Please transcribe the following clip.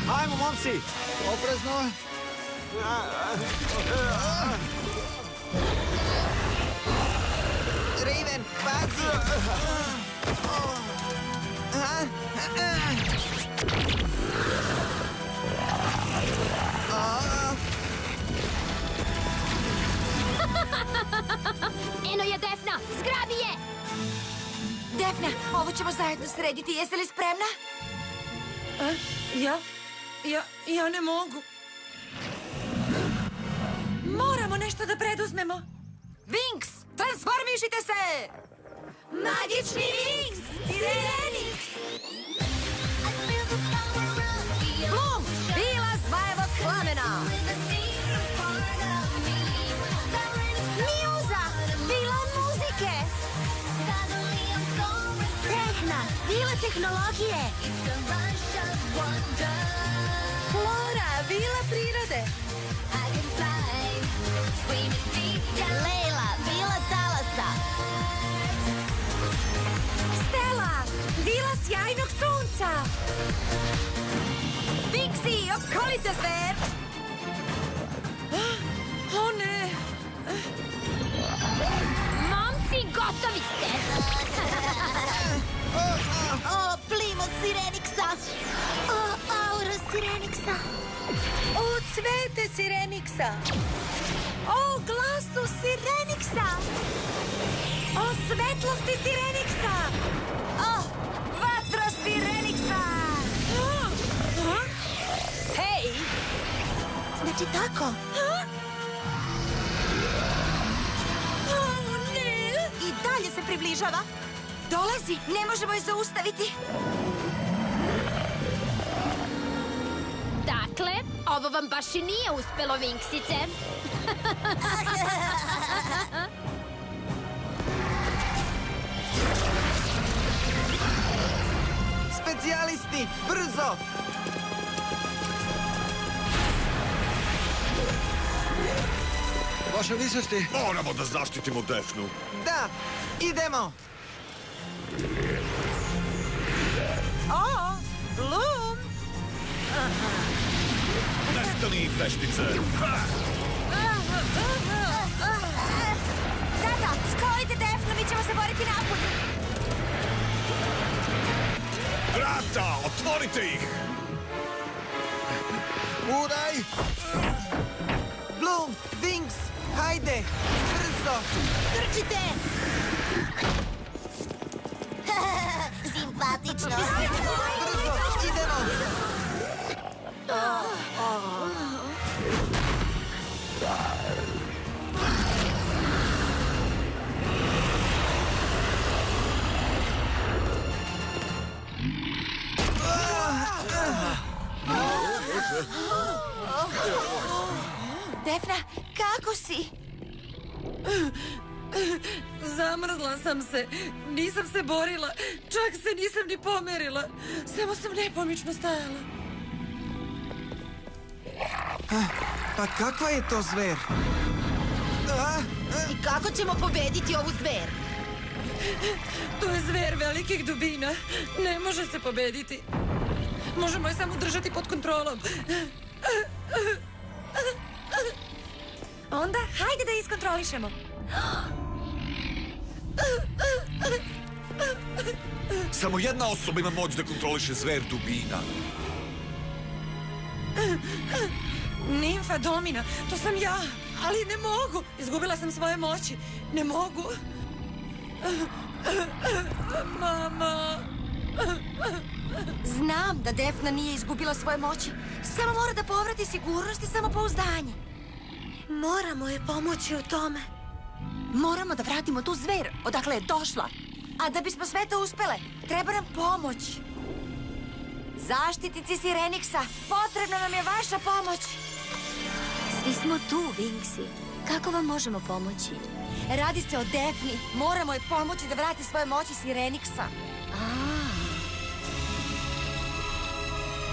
Ajmo, momci! Oprezno! Raven, pazi! Eno je Defna! Zgrabi je! Defna, ovo ćemo zajedno srediti. Jeste li spremna? Ja ne mogu. Moramo nešto da preduzmemo. Winx, transformišite se! Magični Winx! Sirenix! Blum, bila zvajevog plamena! Miuza, bila muzike! Tehna, bila tehnologije! Flora, bila prirode! Leila, bila talasa! Stella, bila sjajnog sunca! Pixi, opkolite zver! O ne! Momci, gotovi ste! O, plim od Sirenixa! O, aura Sirenixa! O, cvete Sirenixa! O, glasu Sirenixa! O, svetlosti Sirenixa! O, vatra Sirenixa! Hej! Znači tako? O, ne! I dalje se približava. Dolazi, ne možemo je zaustaviti. Dakle, ovo vam baš i nije uspelo, Winxice. Specijalisti, brzo! Vaše visosti! Moramo da zaštitimo Defnu. Da, idemo! O, Bloom! Nestani, veštice! Tata, sklonite Defnu, mi ćemo se boriti napolju. Vrata, otvorite ih! Udaj! Bloom, Winx, hajde! Brzo! Trčite! Simpatično. Brzo, idemo! Defna, kako si? Zamrzla sam se. Nisam se borila. Čak se nisam ni pomerila. Samo sam nepomično stajala. Pa kakva je to zver? I kako ćemo pobediti ovu zver? To je zver velikih dubina. Ne može se pobediti. Možemo je samo držati pod kontrolom. Onda, hajde da je iskontrolišemo. Samo jedna osoba ima moć da kontroliše zver dubina. Nimfa Domina, to sam ja. Ali ne mogu. Izgubila sam svoje moći. Ne mogu. Mama. Znam da Defna nije izgubila svoje moći. Samo mora da povrati sigurnost i samopouzdanje. Moramo je pomoći u tome. Moramo da vratimo tu zver odakle je došla. A da bismo sve to uspele, treba nam pomoć. Zaštitnici Sirenixa, potrebna nam je vaša pomoć. Svi smo tu, Winxi. Kako vam možemo pomoći? Radi se o Defni. Moramo je pomoći da vrati svoje moći Sirenixa.